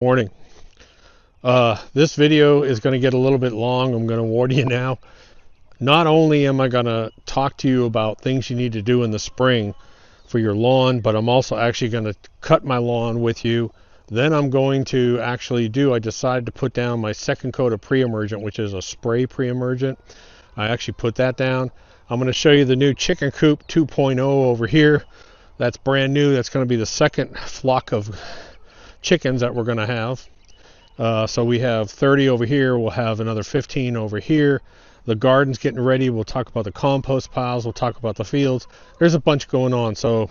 Morning. This video is going to get a little bit long. I'm going to warn you now. Not only am I going to talk to you about things you need to do in the spring for your lawn, but I'm also actually going to cut my lawn with you. Then I'm going to I decided to put down my second coat of pre-emergent, which is a spray pre-emergent. I actually put that down. I'm going to show you the new chicken coop 2.0 over here. That's brand new. That's going to be the second flock of chickens that we're going to have. So we have 30 over here. We'll have another 15 over here. The garden's getting ready. We'll talk about the compost piles. We'll talk about the fields. There's a bunch going on. So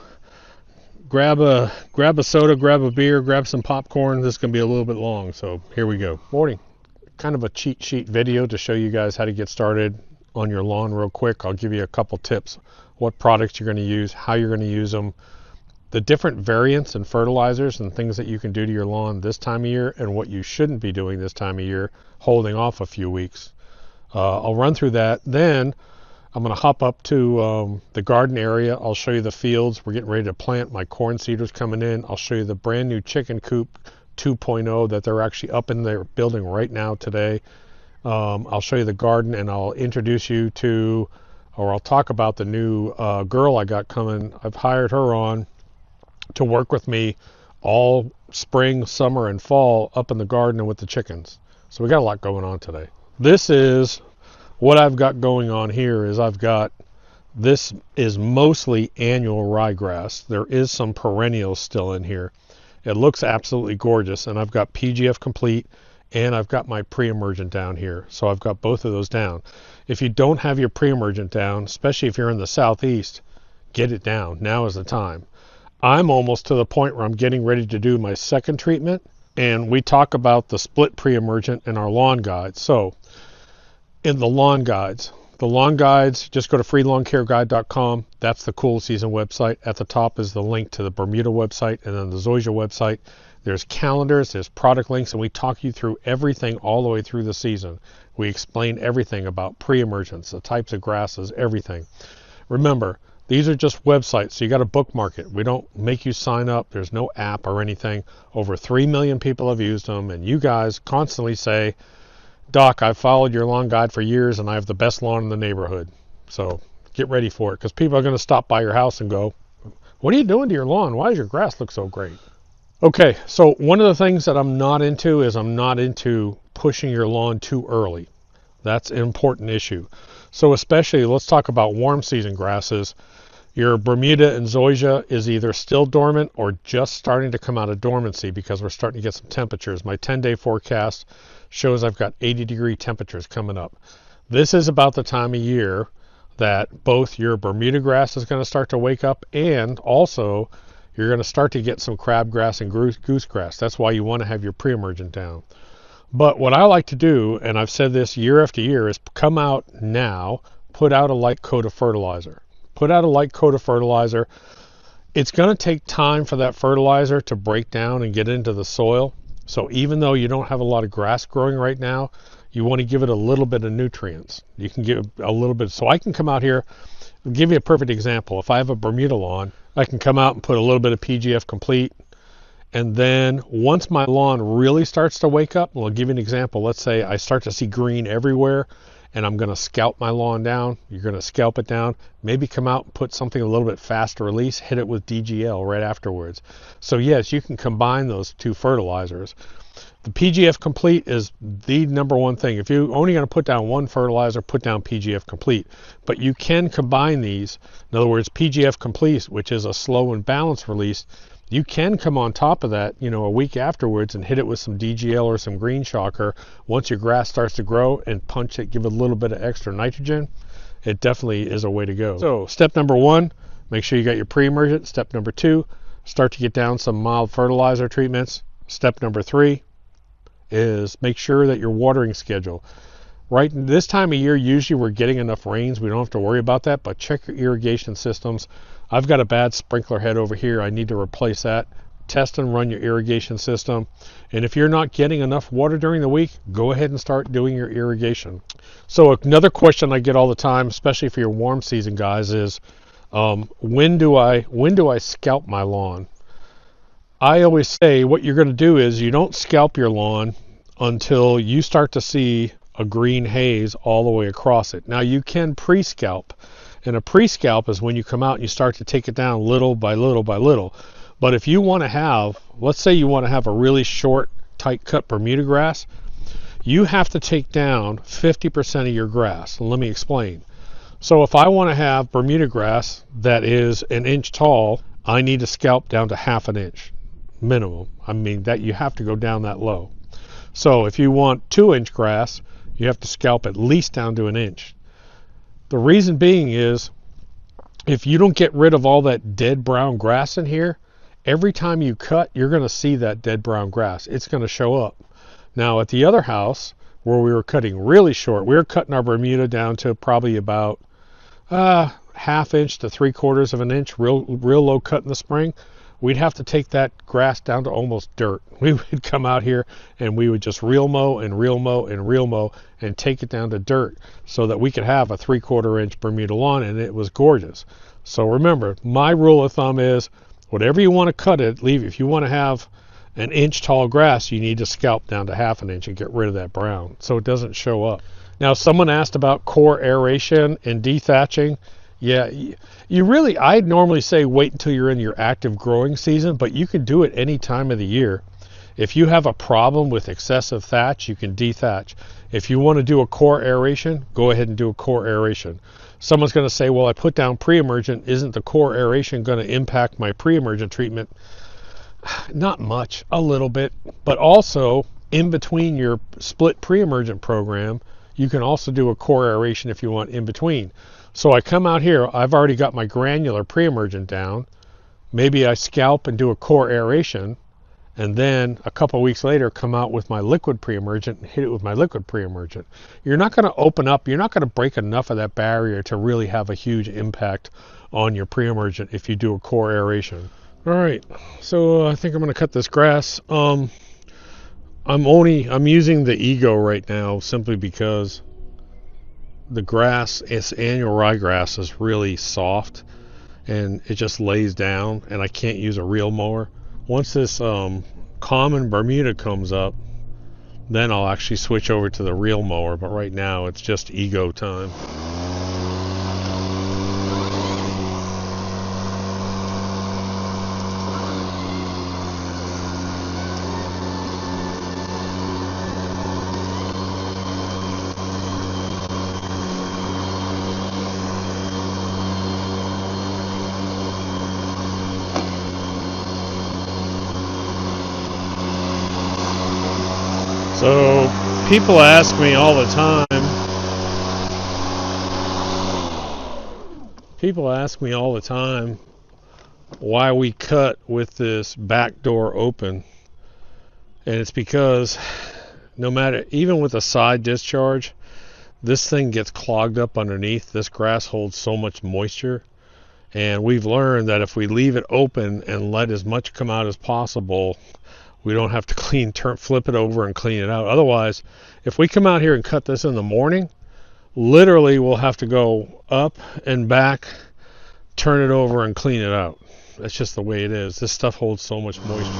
grab a soda, grab a beer, grab some popcorn. This is going to be a little bit long. So here we go. Morning. Kind of a cheat sheet video to show you guys how to get started on your lawn real quick. I'll give you a couple tips. What products you're going to use, how you're going to use them, the different variants and fertilizers and things that you can do to your lawn this time of year and what you shouldn't be doing this time of year, holding off a few weeks. I'll run through that. Then I'm going to hop up to the garden area. I'll show you the fields. We're getting ready to plant. My corn seeders coming in. I'll show you the brand new chicken coop 2.0 that they're actually up in their building right now today. I'll show you the garden, and I'll introduce you to, or I'll talk about the new girl I got coming. I've hired her on to work with me all spring, summer, and fall up in the garden and with the chickens. So we got a lot going on today. This is what I've got going on here. This is mostly annual ryegrass. There is some perennials still in here. It looks absolutely gorgeous, and I've got PGF complete and I've got my pre-emergent down here. So I've got both of those down. If you don't have your pre-emergent down, especially if you're in the southeast, get it down. Now is the time. I'm almost to the point where I'm getting ready to do my second treatment, and we talk about the split pre-emergent in our lawn guides. So in the lawn guides, just go to freelawncareguide.com. That's the Cool Season website. At the top is the link to the Bermuda website and then the Zoysia website. There's calendars, there's product links, and we talk you through everything all the way through the season. We explain everything about pre-emergence, the types of grasses, everything. Remember, these are just websites, so you got to bookmark it. We don't make you sign up. There's no app or anything. Over 3 million people have used them, and you guys constantly say, Doc, I've followed your lawn guide for years, and I have the best lawn in the neighborhood. So get ready for it, because people are going to stop by your house and go, what are you doing to your lawn? Why does your grass look so great? Okay, so one of the things that I'm not into is I'm not into pushing your lawn too early. That's an important issue. So especially, let's talk about warm season grasses. Your Bermuda and Zoysia is either still dormant or just starting to come out of dormancy because we're starting to get some temperatures. My 10-day forecast shows I've got 80-degree temperatures coming up. This is about the time of year that both your Bermuda grass is going to start to wake up, and also you're going to start to get some crabgrass and goosegrass. That's why you want to have your pre-emergent down. But what I like to do, and I've said this year after year, is come out now, put out a light coat of fertilizer. Put out a light coat of fertilizer. It's going to take time for that fertilizer to break down and get into the soil. So even though you don't have a lot of grass growing right now, you want to give it a little bit of nutrients. You can give a little bit. So I can come out here, I'll give you a perfect example. If I have a Bermuda lawn, I can come out and put a little bit of PGF complete. And then once my lawn really starts to wake up, I'll give you an example. Let's say I start to see green everywhere, and I'm going to scalp my lawn down. You're going to scalp it down, maybe come out and put something a little bit faster release, hit it with DGL right afterwards. So yes, you can combine those two fertilizers. The PGF complete is the number one thing. If you're only going to put down one fertilizer, put down PGF complete. But you can combine these. In other words, PGF complete, which is a slow and balanced release, you can come on top of that, a week afterwards and hit it with some DGL or some green shocker once your grass starts to grow and punch it, give it a little bit of extra nitrogen. It definitely is a way to go. So step number 1, make sure you got your pre-emergent. Step number 2, start to get down some mild fertilizer treatments. Step number 3 is make sure that your watering schedule. Right this time of year, usually we're getting enough rains. We don't have to worry about that, but check your irrigation systems. I've got a bad sprinkler head over here. I need to replace that. Test and run your irrigation system. And if you're not getting enough water during the week, go ahead and start doing your irrigation. So another question I get all the time, especially for your warm season guys, is when do I scalp my lawn? I always say what you're going to do is you don't scalp your lawn until you start to see a green haze all the way across it. Now you can pre-scalp, and a pre-scalp is when you come out and you start to take it down little by little by little. But if you want to have, let's say you want to have a really short, tight cut Bermuda grass, you have to take down 50% of your grass. And let me explain. So if I want to have Bermuda grass that is an inch tall, I need to scalp down to half an inch minimum. I mean, that you have to go down that low. So if you want 2-inch grass, you have to scalp at least down to an inch. The reason being is if you don't get rid of all that dead brown grass in here, every time you cut, you're going to see that dead brown grass. It's going to show up. Now at the other house where we were cutting really short, we were cutting our Bermuda down to probably about ½ inch to 3/4 of an inch, real low cut in the spring. We'd have to take that grass down to almost dirt. We would come out here and we would just reel mow and reel mow and reel mow and take it down to dirt so that we could have a 3/4 inch Bermuda lawn, and it was gorgeous. So remember, my rule of thumb is whatever you want to cut it, leave. If you want to have an inch tall grass, you need to scalp down to ½ an inch and get rid of that brown so it doesn't show up. Now someone asked about core aeration and dethatching. Yeah, you really, I'd normally say wait until you're in your active growing season, but you can do it any time of the year. If you have a problem with excessive thatch, you can dethatch. If you want to do a core aeration, go ahead and do a core aeration. Someone's going to say, well, I put down pre-emergent. Isn't the core aeration going to impact my pre-emergent treatment? Not much, a little bit, but also in between your split pre-emergent program, you can also do a core aeration if you want in between. So I come out here, I've already got my granular pre-emergent down. Maybe I scalp and do a core aeration, and then a couple weeks later come out with my liquid pre-emergent and hit it with my liquid pre-emergent. You're not going to open up, you're not going to break enough of that barrier to really have a huge impact on your pre-emergent if you do a core aeration. All right, so I think I'm going to cut this grass. I'm using the Ego right now simply because the grass, it's annual ryegrass, is really soft and it just lays down, and I can't use a reel mower. Once this common Bermuda comes up, then I'll actually switch over to the reel mower, but right now it's just Ego time. So people ask me all the time, why we cut with this back door open. And it's because no matter, even with a side discharge, this thing gets clogged up underneath. This grass holds so much moisture. And we've learned that if we leave it open and let as much come out as possible, we don't have to flip it over and clean it out. Otherwise, if we come out here and cut this in the morning, literally we'll have to go up and back, turn it over and clean it out. That's just the way it is. This stuff holds so much moisture.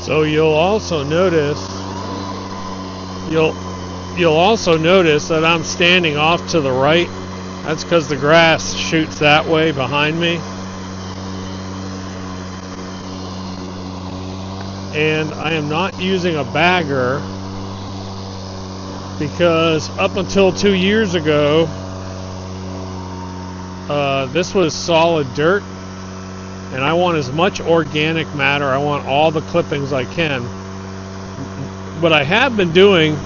So you'll also notice that I'm standing off to the right. That's because the grass shoots that way behind me. And I am not using a bagger because up until 2 years ago, this was solid dirt, and I want as much organic matter. I want all the clippings I can. What I have been doing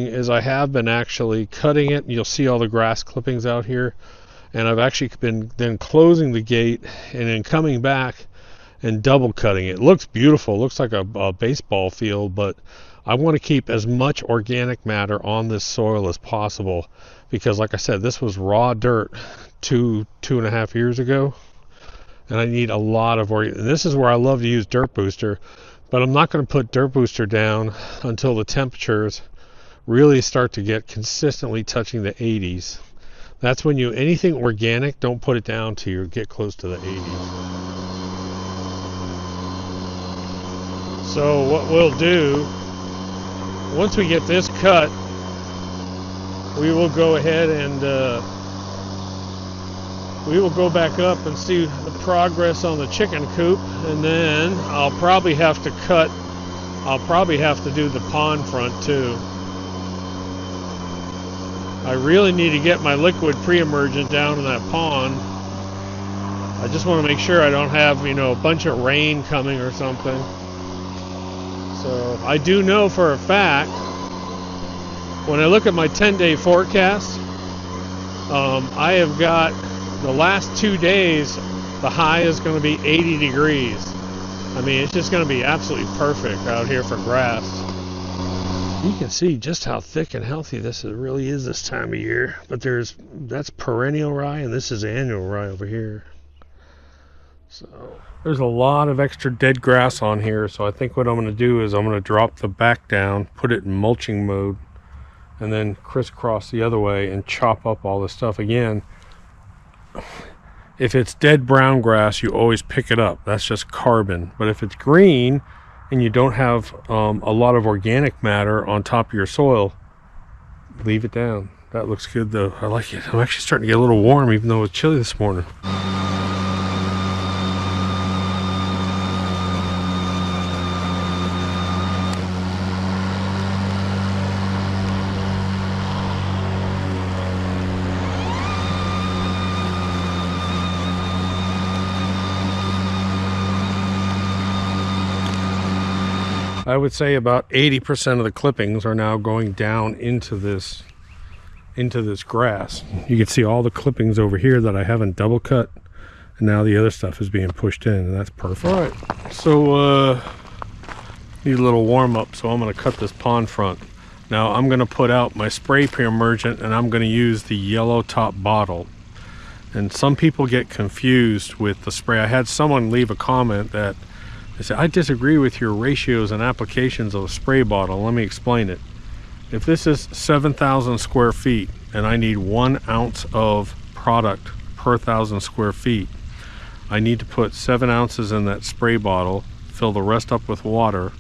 is I have been actually cutting it. You'll see all the grass clippings out here, and I've actually been then closing the gate and then coming back and double cutting it. It looks beautiful. It looks like a baseball field, but I want to keep as much organic matter on this soil as possible because, like I said, this was raw dirt 2.5 years ago, and I need a lot of organic. And this is where I love to use Dirt Booster. But I'm not going to put dirt booster down until the temperatures really start to get consistently touching the 80s. That's when anything organic, don't put it down till you get close to the 80s. So what we'll do, once we get this cut, we will go ahead and we will go back up and see the progress on the chicken coop, and then I'll probably have to do the pond front too. I really need to get my liquid pre-emergent down in that pond. I just want to make sure I don't have, a bunch of rain coming or something. So I do know for a fact, when I look at my 10-day forecast, I have got the last 2 days, the high is going to be 80 degrees. I mean, it's just going to be absolutely perfect out here for grass. You can see just how thick and healthy this really is this time of year. But that's perennial rye, and this is annual rye over here. So there's a lot of extra dead grass on here. So I think what I'm going to do is I'm going to drop the back down, put it in mulching mode, and then crisscross the other way and chop up all this stuff again. If it's dead brown grass, you always pick it up. That's just carbon. But if it's green and you don't have a lot of organic matter on top of your soil, leave it down. That looks good though. I like it. I'm actually starting to get a little warm even though it's chilly this morning. I would say about 80% of the clippings are now going down into this grass. You can see all the clippings over here that I haven't double cut, and now the other stuff is being pushed in, and that's perfect. All right, so need a little warm up, so I'm going to cut this pond front. Now I'm going to put out my spray pre-emergent, and I'm going to use the yellow top bottle. And some people get confused with the spray. I had someone leave a comment that they said, I disagree with your ratios and applications of a spray bottle. Let me explain it. If this is 7,000 square feet and I need 1 ounce of product per 1,000 square feet, I need to put 7 ounces in that spray bottle, fill the rest up with water,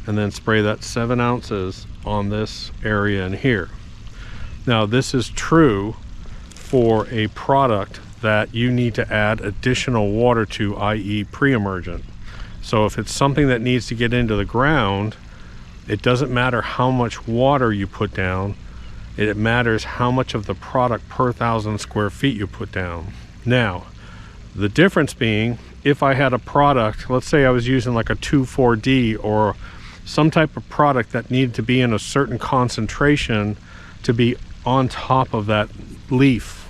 and then spray that 7 ounces on this area in here. Now this is true for a product that you need to add additional water to, i.e. pre-emergent. So if it's something that needs to get into the ground, it doesn't matter how much water you put down. It matters how much of the product per 1,000 square feet you put down. Now, the difference being, if I had a product, let's say I was using like a 2,4-D or some type of product that needed to be in a certain concentration to be on top of that leaf.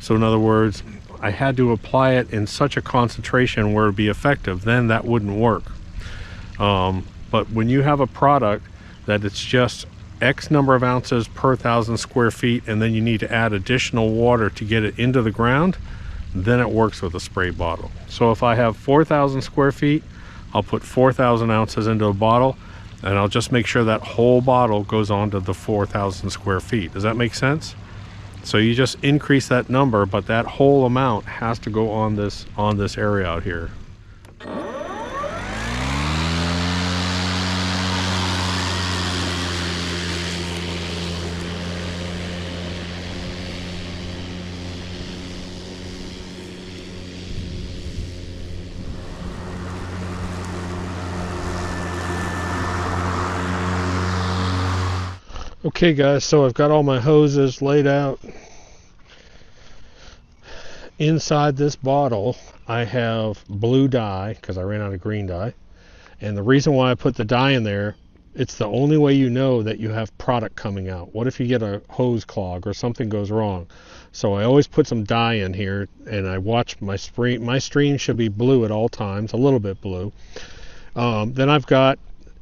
So in other words, I had to apply it in such a concentration where it would be effective, then that wouldn't work. But when you have a product that it's just X number of ounces per 1,000 square feet, and then you need to add additional water to get it into the ground, then it works with a spray bottle. So if I have 4,000 square feet, I'll put 4,000 ounces into a bottle, and I'll just make sure that whole bottle goes onto the 4,000 square feet. Does that make sense? So you just increase that number, but that whole amount has to go on this area out here. Okay guys, so I've got all my hoses laid out. Inside this bottle I have blue dye because I ran out of green dye, and the reason why I put the dye in there, it's the only way you know that you have product coming out. What if you get a hose clog or something goes wrong? So I always put some dye in here, and I watch my stream. My stream should be blue at all times, a little bit blue. Then I've got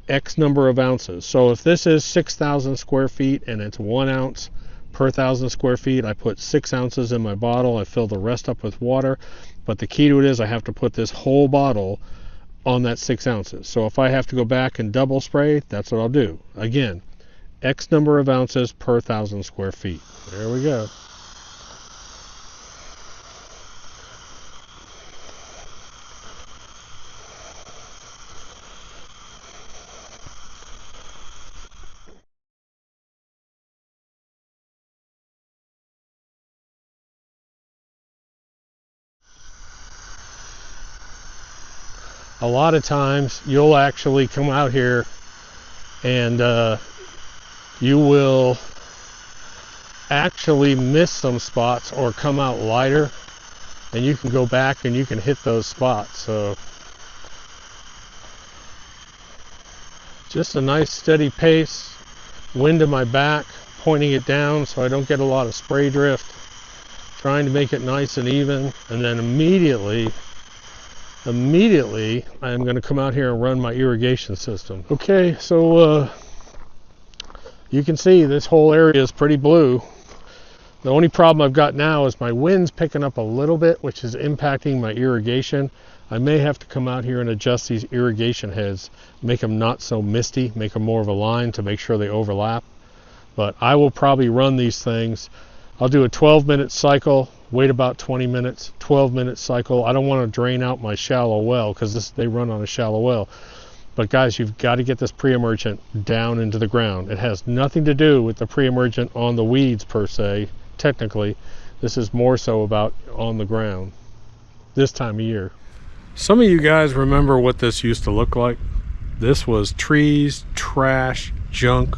X number of ounces. So if this is 6,000 square feet and it's 1 ounce per 1,000 square feet, I put 6 ounces in my bottle. I fill the rest up with water. But the key to it is I have to put this whole bottle on that 6 ounces. So if I have to go back and double spray, that's what I'll do. Again, X number of ounces per 1,000 square feet. There we go. A lot of times you'll actually come out here and you will actually miss some spots or come out lighter, and you can go back and you can hit those spots. So just a nice steady pace, wind in my back, pointing it down so I don't get a lot of spray drift, trying to make it nice and even, and then immediately I'm going to come out here and run my irrigation system. Okay, so you can see this whole area is pretty blue. The only problem I've got now is my wind's picking up a little bit, which is impacting my irrigation. I may have to come out here and adjust these irrigation heads, make them not so misty, make them more of a line to make sure they overlap. But I will probably run these things. I'll do a 12-minute cycle, wait about 20 minutes, 12-minute cycle. I don't want to drain out my shallow well because they run on a shallow well. But guys, you've got to get this pre-emergent down into the ground. It has nothing to do with the pre-emergent on the weeds per se, technically. This is more so about on the ground this time of year. Some of you guys remember what this used to look like. This was trees, trash, junk.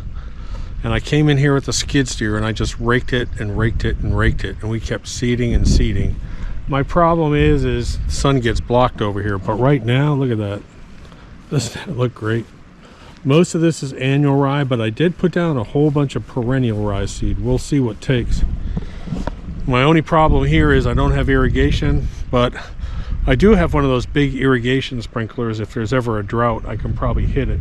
And I came in here with a skid steer and I just raked it and raked it and raked it, and we kept seeding and seeding. My problem is the sun gets blocked over here, but right now, look at that. Doesn't look great? Most of this is annual rye, but I did put down a whole bunch of perennial rye seed. We'll see what takes. My only problem here is I don't have irrigation, but I do have one of those big irrigation sprinklers. If there's ever a drought, I can probably hit it.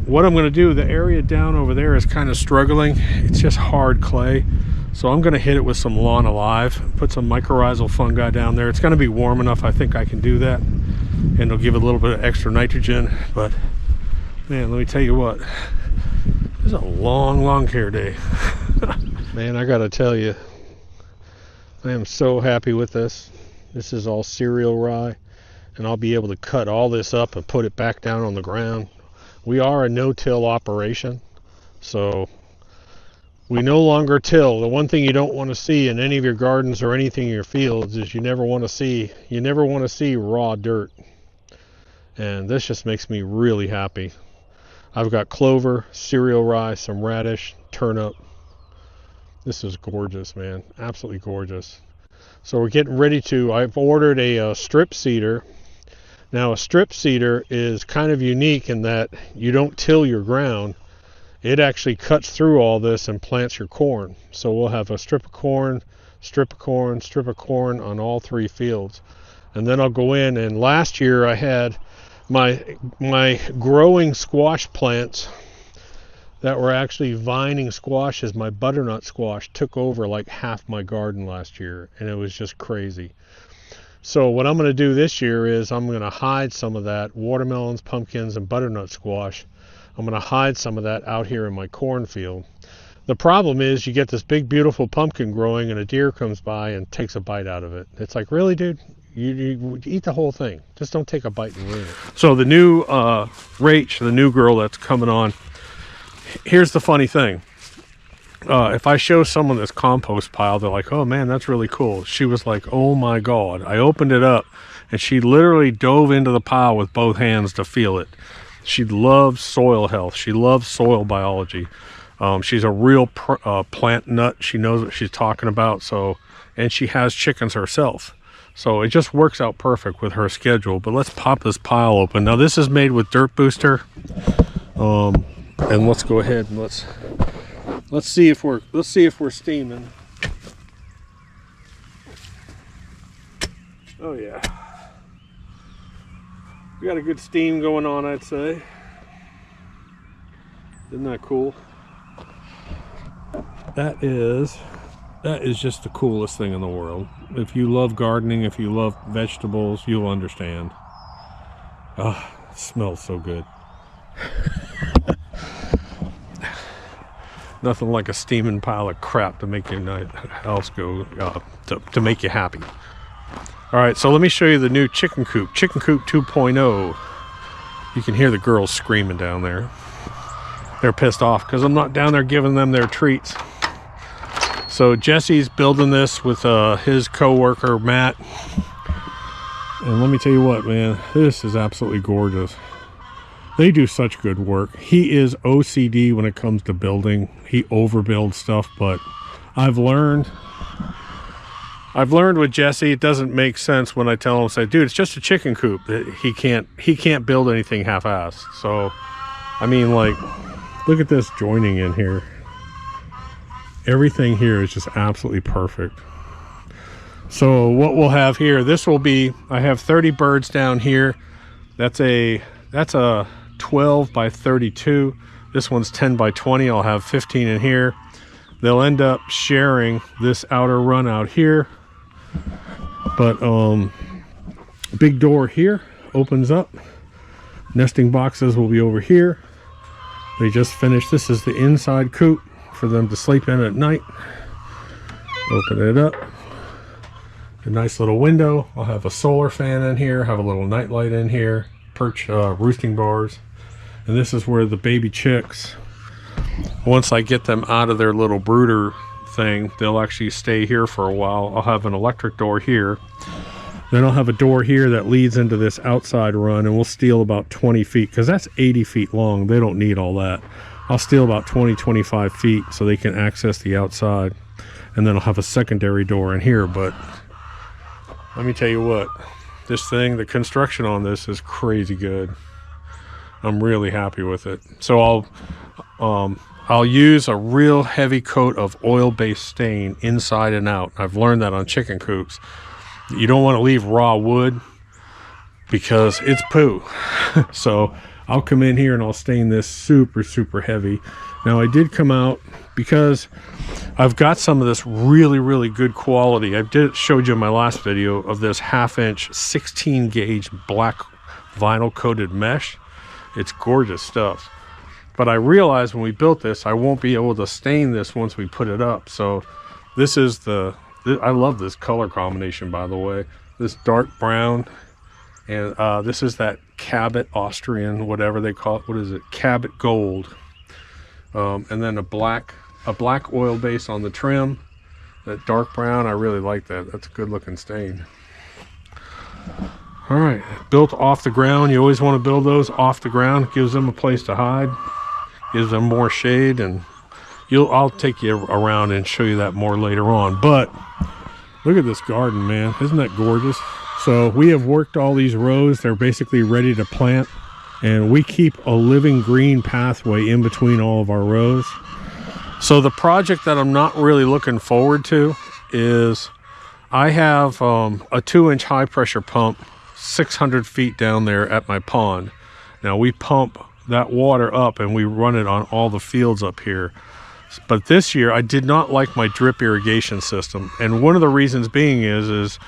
What I'm going to do, the area down over there is kind of struggling. It's just hard clay. So I'm going to hit it with some Lawn Alive, put some mycorrhizal fungi down there. It's going to be warm enough, I think I can do that. And it'll give it a little bit of extra nitrogen. But man, let me tell you what, this is a long care day. Man, I got to tell you, I am so happy with this. This is all cereal rye, and I'll be able to cut all this up and put it back down on the ground. We are a no-till operation, so we no longer till. The one thing you don't want to see in any of your gardens or anything in your fields is you never want to see raw dirt. And this just makes me really happy. I've got clover, cereal rye, some radish, turnip. This is gorgeous, man. Absolutely gorgeous. So we're getting ready to, I've ordered a strip seeder. Now a strip seeder is kind of unique in that you don't till your ground. It actually cuts through all this and plants your corn. So we'll have a strip of corn, strip of corn, strip of corn on all 3 fields. And then I'll go in, and last year I had my growing squash plants that were actually vining squashes. My butternut squash took over like half my garden last year, and it was just crazy. So what I'm going to do this year is I'm going to hide some of that watermelons, pumpkins, and butternut squash. I'm going to hide some of that out here in my cornfield. The problem is you get this big beautiful pumpkin growing and a deer comes by and takes a bite out of it. It's like, really, dude? You eat the whole thing. Just don't take a bite and ruin it. So the new Rach, the new girl that's coming on, here's the funny thing. If I show someone this compost pile, they're like, oh man, that's really cool. She was like, oh my God. I opened it up and she literally dove into the pile with both hands to feel it. She loves soil health. She loves soil biology. She's a real plant nut. She knows what she's talking about. So, and she has chickens herself. So it just works out perfect with her schedule. But let's pop this pile open. Now this is made with Dirt Booster. And let's go ahead and let's see if we're steaming. Oh yeah. We got a good steam going on, I'd say. Isn't that cool? That is just the coolest thing in the world. If you love gardening, if you love vegetables, you'll understand. Oh, it smells so good. Nothing like a steaming pile of crap to make your house go, to make you happy. All right, so let me show you the new chicken coop, Chicken Coop 2.0. You can hear the girls screaming down there. They're pissed off because I'm not down there giving them their treats. So Jesse's building this with his co-worker, Matt. And let me tell you what, man, this is absolutely gorgeous. They do such good work. He is OCD when it comes to building. He overbuilds stuff, but I've learned with Jesse, it doesn't make sense when I tell him, say, dude, it's just a chicken coop. He can't build anything half-assed. So, I mean, like, look at this joining in here. Everything here is just absolutely perfect. So what we'll have here, this will be, I have 30 birds down here. That's a 12 by 32. This one's 10 by 20. I'll have 15 in here. They'll end up sharing this outer run out here. But big door here opens up. Nesting boxes will be over here. They just finished. This is the inside coop for them to sleep in at night. Open it up. A nice little window. I'll have a solar fan in here. Have a little night light in here. Perch roosting bars. And this is where the baby chicks, once I get them out of their little brooder thing, they'll actually stay here for a while. I'll have an electric door here. Then I'll have a door here that leads into this outside run, and we'll steal about 20 feet because that's 80 feet long. They don't need all that. I'll steal about 20-25 feet so they can access the outside. And then I'll have a secondary door in here. But let me tell you what, this thing, the construction on this is crazy good. I'm really happy with it. So I'll use a real heavy coat of oil-based stain inside and out. I've learned that on chicken coops. You don't want to leave raw wood because it's poo. So I'll come in here and I'll stain this super, super heavy. Now I did come out because I've got some of this really, really good quality. I showed you in my last video of this 1/2" 16 gauge black vinyl coated mesh. It's gorgeous stuff. But I realized when we built this, I won't be able to stain this once we put it up. So this is I love this color combination, by the way. This dark brown, and this is that Cabot Austrian, whatever they call it. What is it? Cabot Gold. And then a black oil base on the trim. That dark brown, I really like that. That's a good looking stain. All right, built off the ground. You always want to build those off the ground. Gives them a place to hide, gives them more shade, and I'll take you around and show you that more later on. But look at this garden, man. Isn't that gorgeous? So we have worked all these rows. They're basically ready to plant, and we keep a living green pathway in between all of our rows. So the project that I'm not really looking forward to is I have a 2-inch high pressure pump 600 feet down there at my pond. Now we pump that water up and we run it on all the fields up here. But this year I did not like my drip irrigation system, and one of the reasons being is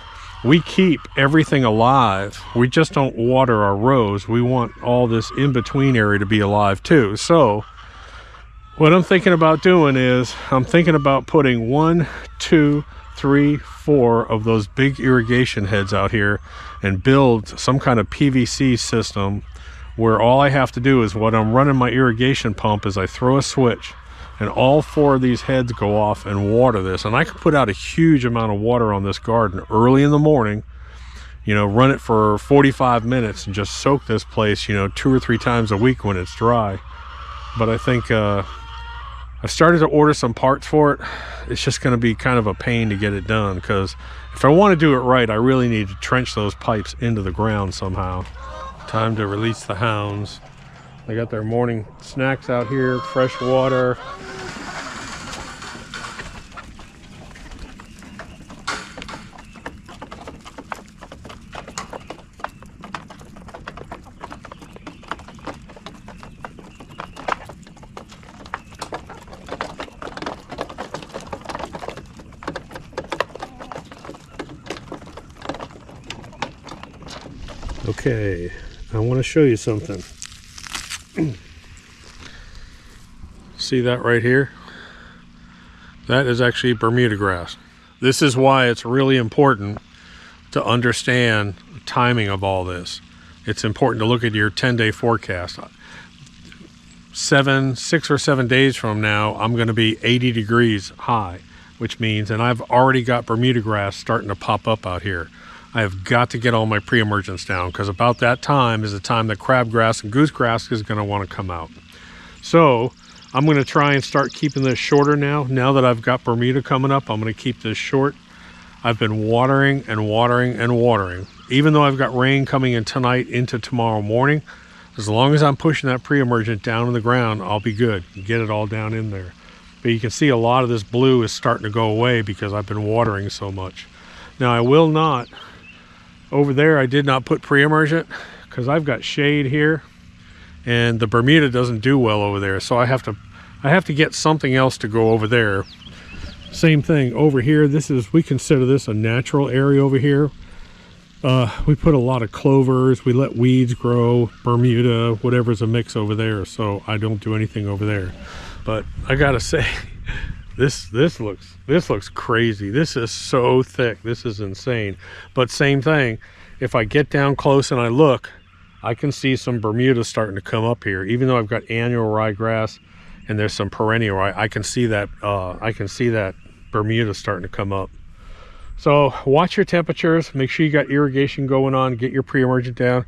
we keep everything alive. We just don't water our rows. We want all this in-between area to be alive too. So what I'm thinking about doing is I'm thinking about putting 1, 2, 3, 4 of those big irrigation heads out here and build some kind of PVC system where all I have to do is, when I'm running my irrigation pump, is I throw a switch and all 4 of these heads go off and water this. And I can put out a huge amount of water on this garden early in the morning, you know, run it for 45 minutes and just soak this place, you know, 2 or 3 times a week when it's dry. But I think I've started to order some parts for it. It's just going to be kind of a pain to get it done, because if I want to do it right, I really need to trench those pipes into the ground somehow. Time to release the hounds. They got their morning snacks out here, fresh water. Okay, I want to show you something. See that right here? That is actually Bermuda grass. This is why it's really important to understand the timing of all this. It's important to look at your 10-day forecast. 6 or 7 days from now, I'm going to be 80 degrees high, which means, and I've already got Bermuda grass starting to pop up out here. I have got to get all my pre-emergents down, because about that time is the time that crabgrass and goosegrass is going to want to come out. So I'm going to try and start keeping this shorter now. Now that I've got Bermuda coming up, I'm going to keep this short. I've been watering and watering and watering. Even though I've got rain coming in tonight into tomorrow morning, as long as I'm pushing that pre-emergent down in the ground, I'll be good. Get it all down in there. But you can see a lot of this blue is starting to go away because I've been watering so much. Now I will not, over there I did not put pre-emergent because I've got shade here. And the Bermuda doesn't do well over there, so I have to get something else to go over there. Same thing over here. We consider this a natural area over here. We put a lot of clovers. We let weeds grow, Bermuda, whatever's a mix over there. So I don't do anything over there. But I gotta say, this looks crazy. This is so thick. This is insane. But same thing. If I get down close and I look, I can see some Bermuda starting to come up here. Even though I've got annual ryegrass and there's some perennial rye, I can see that Bermuda starting to come up. So watch your temperatures. Make sure you got irrigation going on. Get your pre-emergent down.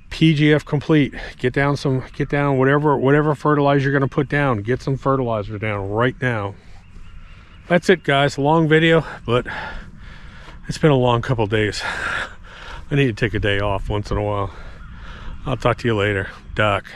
PGF complete. Get down whatever fertilizer you're going to put down. Get some fertilizer down right now. That's it, guys. Long video, but it's been a long couple days. I need to take a day off once in a while. I'll talk to you later. Doc.